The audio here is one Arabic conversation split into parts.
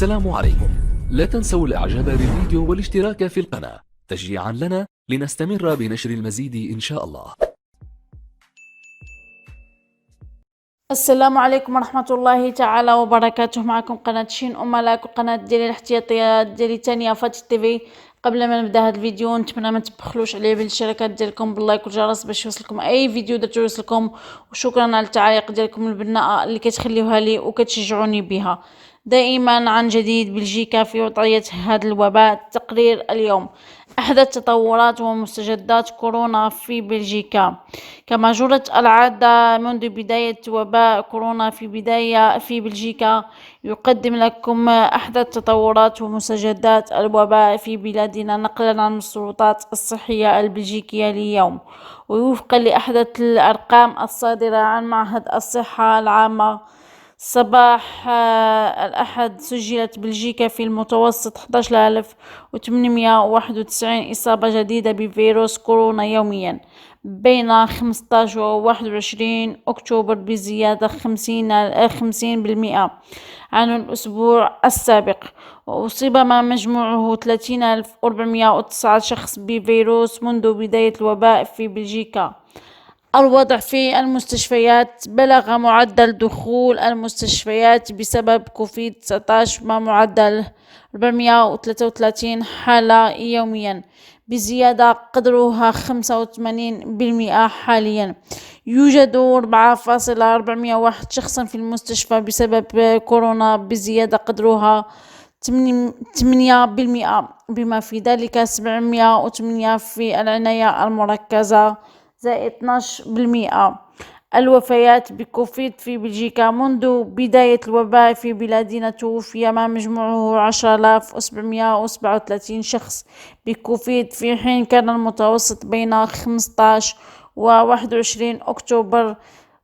السلام عليكم. لا تنسوا الاعجاب بالفيديو والاشتراك في القناة تشجيعا لنا لنستمر بنشر المزيد إن شاء الله. السلام عليكم ورحمة الله تعالى وبركاته. معكم قناة شين ملاك وقناة ديالي الاحتياطيات ديالي تانية فاتي تي في. قبل ما نبدا هذا الفيديو نتمنى ما تبخلوش عليه بالاشتراكات ديالكم باللايك والجرس باش يوصلكم اي فيديو درت يوصلكم، وشكرا على التعاليق ديالكم البناءة اللي كتخليوها لي وكتشجعوني بها دائما. عن جديد، بلجيكا في وضعية هذا الوباء. تقرير اليوم: أحدث تطورات ومستجدات كورونا في بلجيكا. كما جرت العادة منذ بداية وباء كورونا في بلجيكا، يقدم لكم أحدث تطورات ومستجدات الوباء في بلادنا نقلا عن السلطات الصحية البلجيكية اليوم. ووفقا لأحدث الأرقام الصادرة عن معهد الصحة العامة، صباح الأحد سجلت بلجيكا في المتوسط 11891 إصابة جديدة بفيروس كورونا يوميا بين 15 و 21 أكتوبر، بزيادة 50% عن الأسبوع السابق. وأصيب ما مجموعه 30,409 شخص بفيروس منذ بداية الوباء في بلجيكا. الوضع في المستشفيات: بلغ معدل دخول المستشفيات بسبب كوفيد-19 مع معدل 433 حالة يوميا، بزيادة قدرها 85% حاليا. يوجد 4,401 شخصا في المستشفى بسبب كورونا، بزيادة قدرها 8%، بما في ذلك 708 في العناية المركزة زائد 12%. الوفيات بكوفيد في بلجيكا: منذ بداية الوباء في بلادنا توفي ما مجموعه 10,737 شخص بكوفيد، في حين كان المتوسط بين 15 و 21 أكتوبر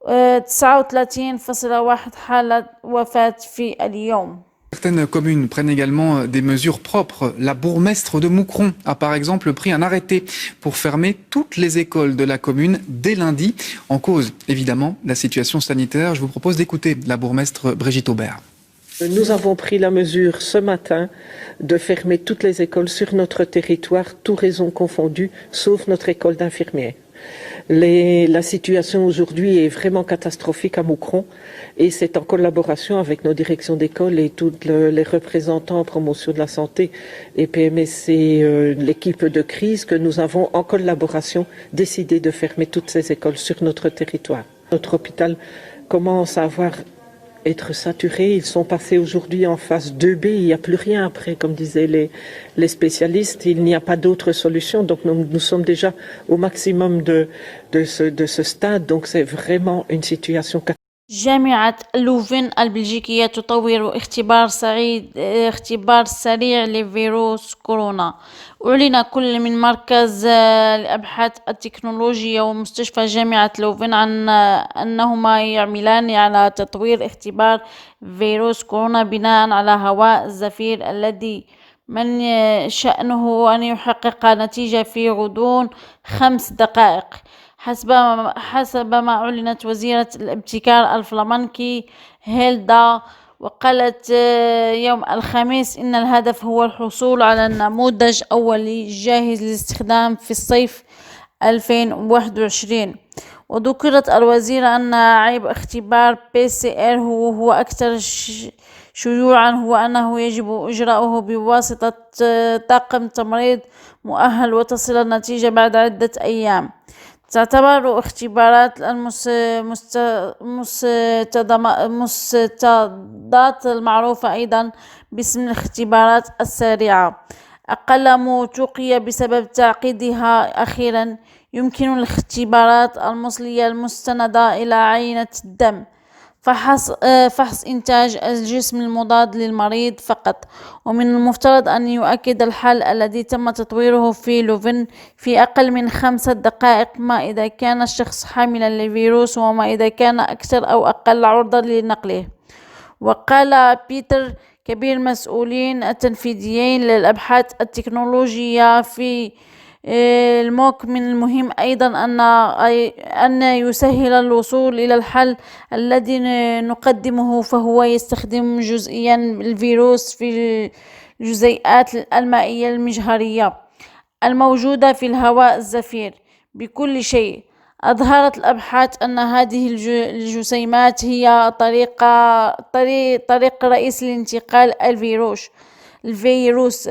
39,1 حالة وفاة في اليوم. Certaines communes prennent également des mesures propres. La bourgmestre de Moucron a par exemple pris un arrêté pour fermer toutes les écoles de la commune dès lundi, en cause évidemment la situation sanitaire. Je vous propose d'écouter la bourgmestre Brigitte Aubert. Nous avons pris la mesure ce matin de fermer toutes les écoles sur notre territoire, tout raison confondu, sauf notre école d'infirmiers. La situation aujourd'hui est vraiment catastrophique à Moucron, et c'est en collaboration avec nos directions d'école et tous les représentants en promotion de la santé et PMSC, l'équipe de crise, que nous avons en collaboration décidé de fermer toutes ces écoles sur notre territoire. Notre hôpital commence à être saturés. Ils sont passés aujourd'hui en phase 2B. Il n'y a plus rien après, comme disaient les spécialistes. Il n'y a pas d'autre solution. Donc nous sommes déjà au maximum de ce stade. Donc c'est vraiment une situation catastrophique. جامعة لوفن البلجيكية تطور اختبار سريع لفيروس كورونا. أعلن كل من مركز الأبحاث التكنولوجية ومستشفى جامعة لوفن عن أنهما يعملان على تطوير اختبار فيروس كورونا بناء على هواء الزفير الذي من شأنه أن يحقق نتيجة في غضون 5 دقائق، حسب ما أعلنت وزيرة الابتكار الفلامنكي هيلدا. وقالت يوم الخميس إن الهدف هو الحصول على نموذج أولي جاهز للاستخدام في الصيف 2021. وذكرت الوزيرة أن عيب اختبار PCR هو أكثر شيوعا هو أنه يجب إجراؤه بواسطة طاقم تمريض مؤهل وتصل النتيجة بعد عدة أيام. تعتبر اختبارات المستضدات المعروفة أيضا باسم الاختبارات السريعة أقل موثوقية بسبب تعقيدها. أخيرا، يمكن الاختبارات المصلية المستندة إلى عينة الدم فحص إنتاج الجسم المضاد للمريض فقط. ومن المفترض أن يؤكد الحل الذي تم تطويره في لوفن في أقل من 5 دقائق ما إذا كان الشخص حاملا لفيروس وما إذا كان أكثر أو أقل عرضة لنقله. وقال بيتر كبير المسؤولين التنفيذيين للأبحاث التكنولوجية في من المهم أيضا أن يسهل الوصول إلى الحل الذي نقدمه، فهو يستخدم جزئيا الفيروس في الجزيئات المائية المجهرية الموجودة في الهواء الزفير بكل شيء. أظهرت الأبحاث أن هذه الجسيمات هي طريق رئيسي لانتقال الفيروس.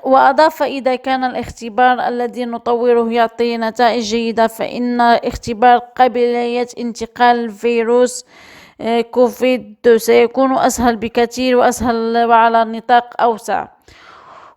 وأضاف: إذا كان الاختبار الذي نطوره يعطي نتائج جيدة، فإن اختبار قابلية انتقال الفيروس كوفيد سيكون أسهل بكثير وأسهل وعلى نطاق أوسع.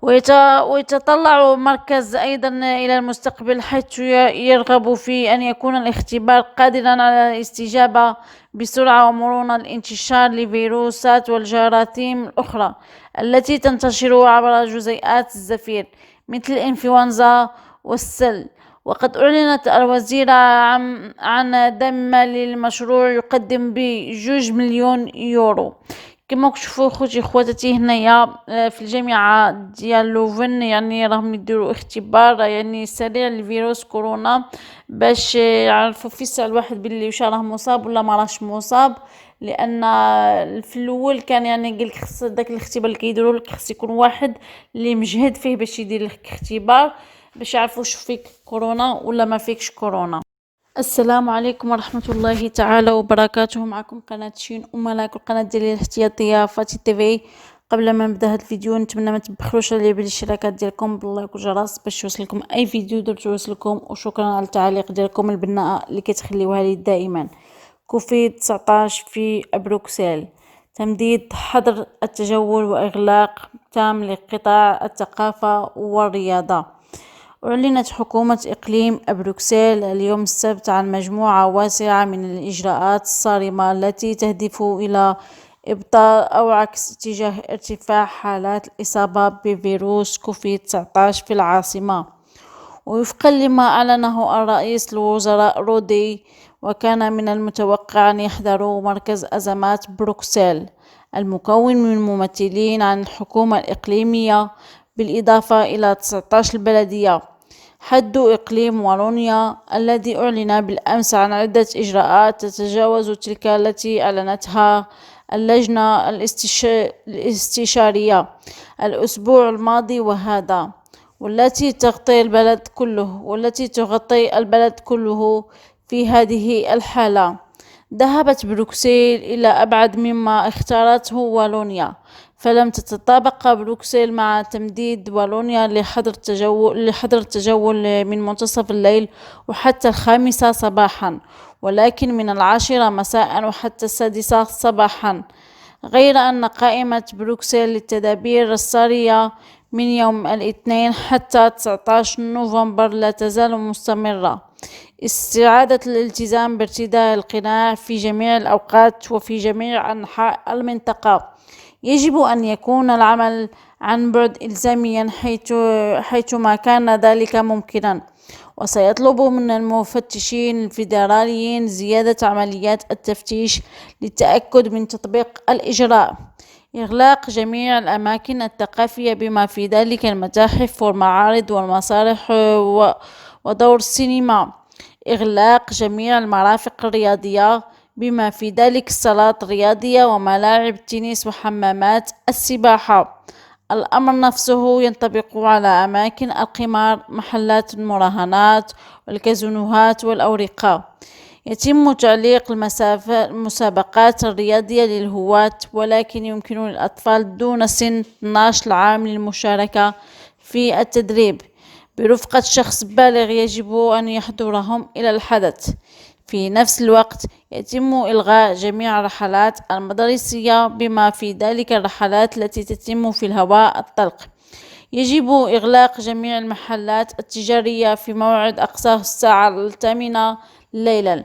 ويتطلع مركز أيضا إلى المستقبل، حيث يرغب في أن يكون الاختبار قادرا على الاستجابة بسرعة ومرونة لانتشار الفيروسات والجراثيم الأخرى التي تنتشر عبر جزيئات الزفير مثل الإنفلونزا والسل. وقد أعلنت الوزيرة عن دم للمشروع يقدم ب2 مليون يورو. كما كتشوفوا خواتاتي هنايا في الجامعه ديال لوفن، يعني راهم يديروا اختبار يعني سريع لفيروس كورونا باش يعرفوا في الساعه الواحد باللي واش راه مصاب ولا ما راهش مصاب. لان في الاول كان يعني قالك خص داك الاختبار اللي كيديروا لك خص يكون واحد اللي مجهد فيه باش يدير لك اختبار باش يعرفوا واش فيك كورونا ولا ما فيكش كورونا. السلام عليكم ورحمة الله تعالى وبركاته. معكم قناة شين أملاك القناة ديالي الاحتياطية فاتي تيفي. قبل ما نبدا هاد الفيديو نتمنى ما تبخلوش عليا بالاشتراكات ديالكم باللايك والجرس باش يوصلكم اي فيديو درت يوصلكم، وشكرا على التعليق ديالكم البناءة اللي كتخليوها لي دائما. كوفيد 19 في بروكسل، تمديد حظر التجول وإغلاق تام لقطاع الثقافة والرياضة. أعلنت حكومة إقليم بروكسل اليوم السبت عن مجموعة واسعة من الإجراءات الصارمة التي تهدف إلى إبطال أو عكس اتجاه ارتفاع حالات الإصابة بفيروس كوفيد 19 في العاصمة. ووفقا لما أعلنه الرئيس الوزراء رودي، وكان من المتوقع أن يحضروا مركز أزمات بروكسل المكون من ممثلين عن الحكومة الإقليمية بالإضافة إلى 19 بلدية حد إقليم والونيا الذي أعلن بالأمس عن عدة إجراءات تتجاوز تلك التي أعلنتها اللجنة الاستشارية الأسبوع الماضي وهذا، والتي تغطي البلد كله في هذه الحالة. ذهبت بروكسل إلى أبعد مما اختارته والونيا، فلم تتطابق بروكسل مع تمديد والونيا لحظر التجول من منتصف الليل وحتى 5 صباحا، ولكن من 10 مساء وحتى 6 صباحا. غير أن قائمة بروكسل للتدابير السارية من يوم الاثنين حتى 19 نوفمبر لا تزال مستمرة. استعادة الالتزام بارتداء القناع في جميع الأوقات وفي جميع أنحاء المنطقة. يجب أن يكون العمل عن بعد إلزاميا حيثما كان ذلك ممكنا. وسيطلب من المفتشين الفيدراليين زيادة عمليات التفتيش للتأكد من تطبيق الإجراء. إغلاق جميع الأماكن الثقافية بما في ذلك المتاحف والمعارض والمسارح ودور السينما. إغلاق جميع المرافق الرياضية بما في ذلك الصالات الرياضية وملاعب التنس وحمامات السباحة. الأمر نفسه ينطبق على أماكن القمار، محلات المراهنات والكازينوهات والأورقة. يتم تعليق المسابقات الرياضية للهواة، ولكن يمكن للأطفال دون سن 12 عام للمشاركة في التدريب برفقة شخص بالغ يجب أن يحضرهم إلى الحدث. في نفس الوقت يتم إلغاء جميع الرحلات المدرسية بما في ذلك الرحلات التي تتم في الهواء الطلق. يجب إغلاق جميع المحلات التجارية في موعد أقصاه الساعة 8 ليلا،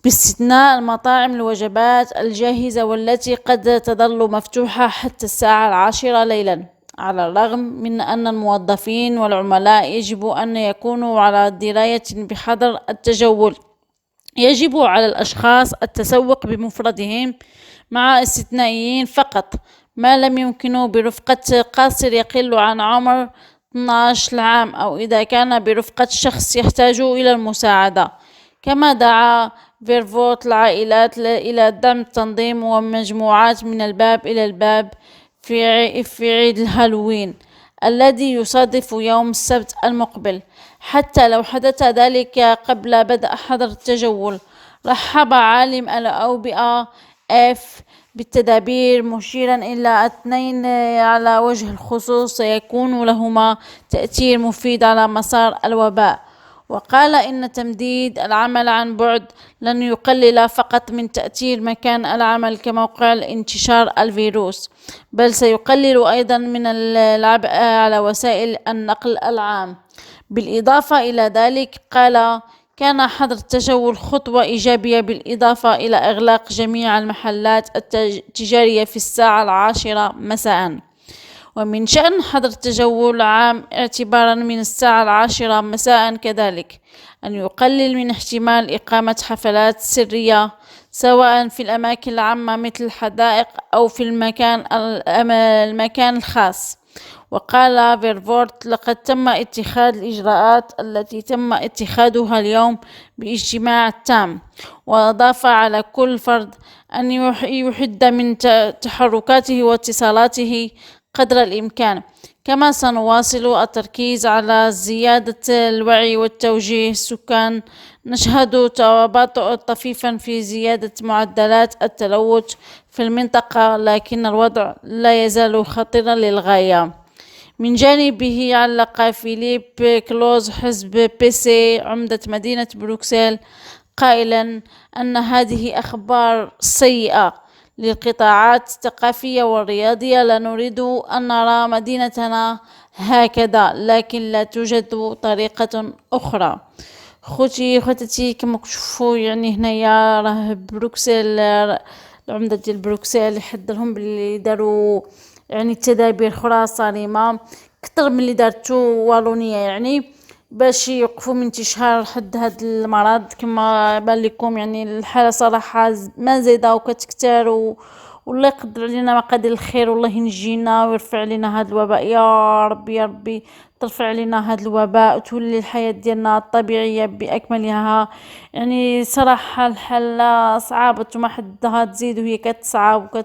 باستثناء المطاعم الوجبات الجاهزة والتي قد تظل مفتوحة حتى الساعة 10 ليلا، على الرغم من أن الموظفين والعملاء يجب أن يكونوا على دراية بحظر التجول. يجب على الأشخاص التسوق بمفردهم مع استثنائيين فقط ما لم يمكنوا برفقة قاصر يقل عن عمر 12 العام أو إذا كان برفقة شخص يحتاج إلى المساعدة. كما دعا فيرفورت العائلات إلى دعم التنظيم ومجموعات من الباب إلى الباب في عيد الهالوين الذي يصادف يوم السبت المقبل، حتى لو حدث ذلك قبل بدء حظر التجول. رحب عالم الأوبئة بالتدابير، مشيرا إلى 2 على وجه الخصوص سيكون لهما تأثير مفيد على مسار الوباء. وقال إن تمديد العمل عن بعد لن يقلل فقط من تأثير مكان العمل كموقع لانتشار الفيروس، بل سيقلل أيضا من العبء على وسائل النقل العام. بالإضافة إلى ذلك قال كان حظر التجول خطوة إيجابية بالإضافة إلى إغلاق جميع المحلات التجارية في الساعة 10 مساء. ومن شأن حظر التجول عام اعتبارا من الساعة 10 مساء كذلك أن يقلل من احتمال إقامة حفلات سرية سواء في الأماكن العامة مثل الحدائق أو في المكان الخاص. وقال فيرفورت لقد تم اتخاذ الإجراءات التي تم اتخاذها اليوم باجتماع تام، وأضاف على كل فرد أن يحد من تحركاته واتصالاته قدر الإمكان. كما سنواصل التركيز على زيادة الوعي وتوجيه السكان. نشهد تباطؤ طفيفا في زيادة معدلات التلوث في المنطقة، لكن الوضع لا يزال خطيرا للغاية. من جانبه علق فيليب كلوز حزب بيسي عمدة مدينة بروكسل قائلا أن هذه أخبار سيئة للقطاعات الثقافية والرياضية. لا نريد أن نرى مدينتنا هكذا، لكن لا توجد طريقة أخرى. خوتي كما تشوفوا يعني هنايا راه بروكسل العمدة ديال بروكسل يحذرهم باللي داروا يعني التدابير اخرى صارمة كتر من اللي دارتو والونيا يعني باش يوقفوا من انتشار حد هذا المرض. كما بان لكم يعني الحالة صراحة ما زايدة وكتكتر والله يقدر علينا مقادير الخير والله ينجينا ويرفع علينا هذا الوباء يا ربي يا ربي. ترفع علينا هذا الوباء وتولي الحياة ديالنا الطبيعية بأكملها. يعني صراحة الحالة صعبة وما حدها تزيد وهي كتصعب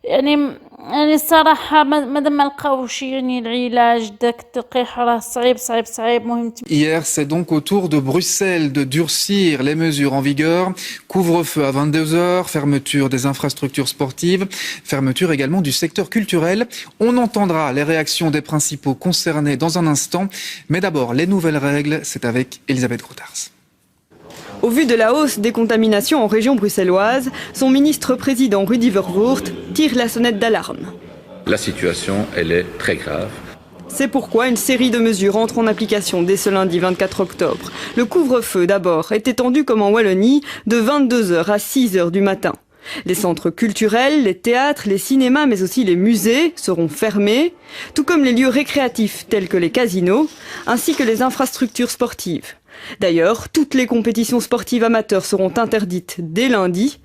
يعني الصراحة مادام ما لقاوش يعني العلاج داك التلقيح راه صعيب مهم. Hier, c'est donc au tour de Bruxelles de durcir les mesures en vigueur. Couvre-feu à 22h, fermeture des infrastructures sportives, fermeture également du secteur culturel. On entendra les réactions des principaux concernés dans un instant. Mais d'abord, les nouvelles règles, c'est avec Elisabeth Grootars. Au vu de la hausse des contaminations en région bruxelloise, son ministre-président Rudy Verwoerd tire la sonnette d'alarme. La situation, elle est très grave. C'est pourquoi une série de mesures entre en application dès ce lundi 24 octobre. Le couvre-feu d'abord est étendu comme en Wallonie de 22h à 6h du matin. Les centres culturels, les théâtres, les cinémas mais aussi les musées seront fermés, tout comme les lieux récréatifs tels que les casinos, ainsi que les infrastructures sportives. D'ailleurs, toutes les compétitions sportives amateurs seront interdites dès lundi.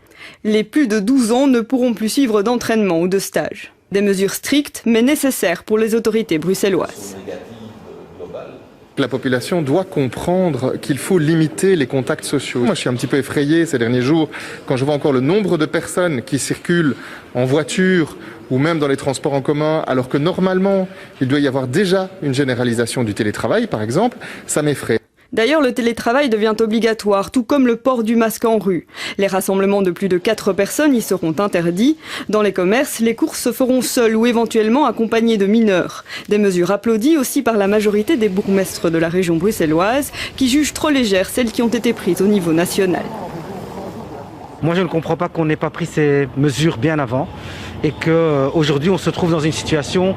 Les plus de 12 ans ne pourront plus suivre d'entraînement ou de stage. Des mesures strictes mais nécessaires pour les autorités bruxelloises. La population doit comprendre qu'il faut limiter les contacts sociaux. Moi, je suis un petit peu effrayé ces derniers jours quand je vois encore le nombre de personnes qui circulent en voiture ou même dans les transports en commun, alors que normalement, il doit y avoir déjà une généralisation du télétravail, par exemple. Ça m'effraie. D'ailleurs, le télétravail devient obligatoire, tout comme le port du masque en rue. Les rassemblements de plus de 4 personnes y seront interdits. Dans les commerces, les courses se feront seules ou éventuellement accompagnées de mineurs. Des mesures applaudies aussi par la majorité des bourgmestres de la région bruxelloise, qui jugent trop légères celles qui ont été prises au niveau national. Moi, je ne comprends pas qu'on n'ait pas pris ces mesures bien avant et qu'aujourd'hui, on se trouve dans une situation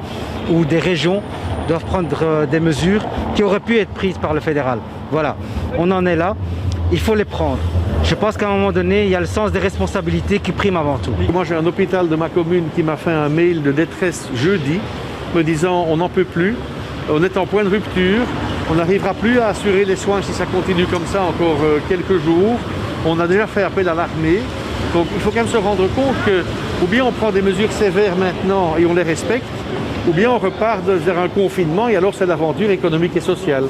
où des régions doivent prendre des mesures qui auraient pu être prises par le fédéral. Voilà, on en est là, il faut les prendre. Je pense qu'à un moment donné, il y a le sens des responsabilités qui prime avant tout. Moi, j'ai un hôpital de ma commune qui m'a fait un mail de détresse jeudi, me disant on n'en peut plus, on est en point de rupture, on n'arrivera plus à assurer les soins si ça continue comme ça encore quelques jours. On a déjà fait appel à l'armée, donc il faut quand même se rendre compte que Ou bien on prend des mesures sévères maintenant et on les respecte, ou bien on repart vers un confinement et alors c'est l'aventure économique et sociale.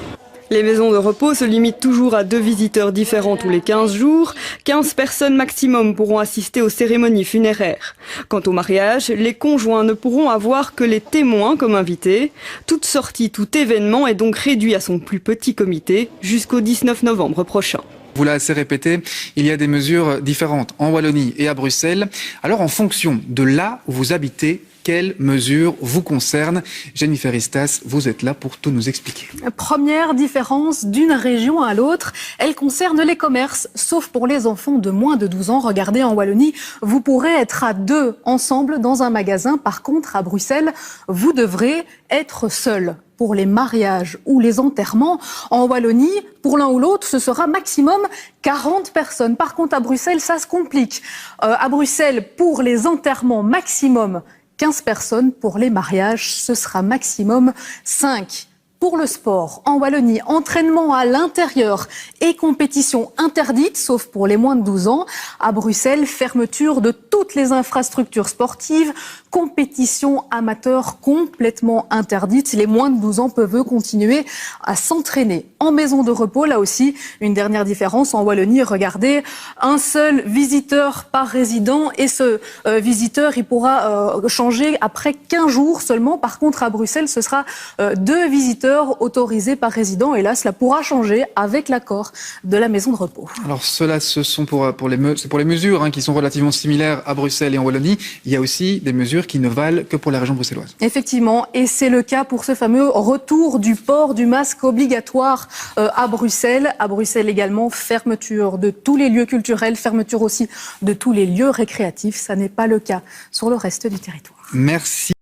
Les maisons de repos se limitent toujours à 2 visiteurs différents tous les 15 jours. 15 personnes maximum pourront assister aux cérémonies funéraires. Quant au mariage, les conjoints ne pourront avoir que les témoins comme invités. Toute sortie, tout événement est donc réduit à son plus petit comité jusqu'au 19 novembre prochain. Vous l'avez assez répété, il y a des mesures différentes en Wallonie et à Bruxelles. Alors en fonction de là où vous habitez, quelles mesures vous concernent? Jennifer Istas, vous êtes là pour tout nous expliquer. Première différence d'une région à l'autre, elle concerne les commerces, sauf pour les enfants de moins de 12 ans. Regardez, en Wallonie, vous pourrez être à 2 ensemble dans un magasin. Par contre, à Bruxelles, vous devrez être seul. Pour les mariages ou les enterrements, en Wallonie, pour l'un ou l'autre, ce sera maximum 40 personnes. Par contre, à Bruxelles, ça se complique. À Bruxelles, pour les enterrements, maximum 15 personnes. Pour les mariages, ce sera maximum 5. Pour le sport, en Wallonie, entraînement à l'intérieur et compétition interdite, sauf pour les moins de 12 ans. À Bruxelles, fermeture de toutes les infrastructures sportives, compétition amateur complètement interdite. Les moins de 12 ans peuvent continuer à s'entraîner. En maison de repos, là aussi, une dernière différence. En Wallonie, regardez, un seul visiteur par résident et ce visiteur, il pourra changer après 15 jours seulement. Par contre, à Bruxelles, ce sera 2 visiteurs autorisés par résident et là, cela pourra changer avec l'accord de la maison de repos. Alors cela, ce sont pour les mesures qui sont relativement similaires à Bruxelles et en Wallonie. Il y a aussi des mesures qui ne valent que pour la région bruxelloise. Effectivement, et c'est le cas pour ce fameux retour du port du masque obligatoire à Bruxelles. À Bruxelles également, fermeture de tous les lieux culturels, fermeture aussi de tous les lieux récréatifs. Ça n'est pas le cas sur le reste du territoire. Merci.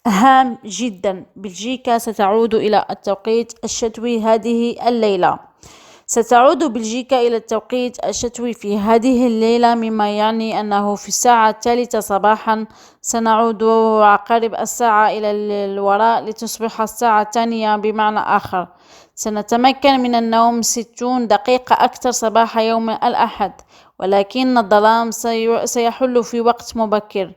هام جدا، بلجيكا ستعود إلى التوقيت الشتوي هذه الليلة. ستعود بلجيكا إلى التوقيت الشتوي في هذه الليلة، مما يعني أنه في الساعة 3 صباحا سنعود عقارب الساعة إلى الوراء لتصبح الساعة 2 بمعنى آخر. سنتمكن من النوم 60 دقيقة أكثر صباح يوم الأحد، ولكن الظلام سيحل في وقت مبكر.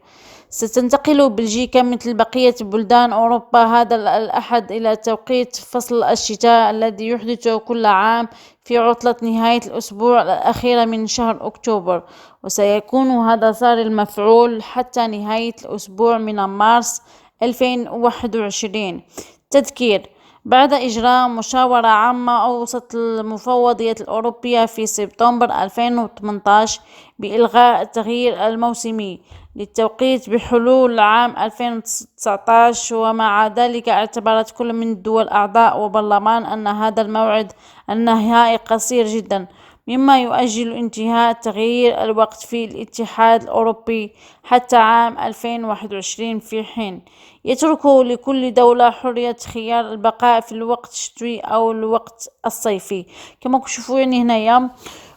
ستنتقل بلجيكا مثل بقية بلدان أوروبا هذا الأحد إلى توقيت فصل الشتاء الذي يحدث كل عام في عطلة نهاية الأسبوع الأخيرة من شهر أكتوبر، وسيكون هذا صار المفعول حتى نهاية الأسبوع من مارس 2021. تذكير: بعد إجراء مشاورة عامة أوسط المفوضية الأوروبية في سبتمبر 2018 بإلغاء التغيير الموسمي للتوقيت بحلول عام 2019، ومع ذلك اعتبرت كل من الدول الأعضاء وبرلمان أن هذا الموعد النهائي قصير جدا، مما يؤجل انتهاء تغيير الوقت في الاتحاد الأوروبي حتى عام 2021، في حين يترك لكل دولة حرية خيار البقاء في الوقت الشتوي أو الوقت الصيفي. كما تشوفوا يعني هنايا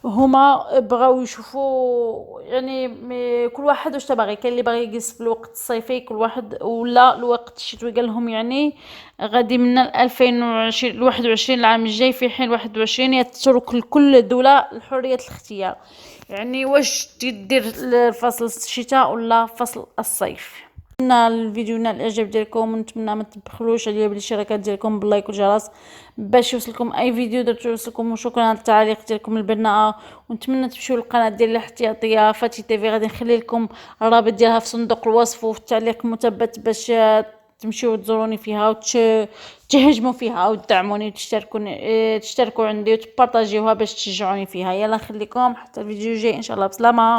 هما بغاو يشوفوا يعني كل واحد واش تبغي. كاين اللي باغي يجلس في الوقت الصيفي، كل واحد ولا الوقت الشتوي. قال لهم يعني غادي من 2021 العام الجاي، في حين 21 يترك لكل دولة حرية الاختيار، يعني واش تدير فصل الشتاء ولا فصل الصيف. نتمنى الفيديو ينال الاعجاب ديالكم، ونتمنى ما تبخلوش عليا بالاشتراكات ديالكم باللايك والجرس باش يوصلكم اي فيديو درت يوصلكم. وشكرا على التعليق ديالكم البناءه، ونتمنى تمشيو للقناه ديال الاحتياطيه فاتي تيفي. غادي نخلي لكم الرابط ديالها في صندوق الوصف وفي التعليق المثبت باش تمشيو تزوروني فيها وتهجموا فيها وتدعموني وتشتركوا عندي وتبارطاجيوها باش تشجعوني فيها. يلا نخليكم حتى الفيديو الجاي ان شاء الله. بسلامه.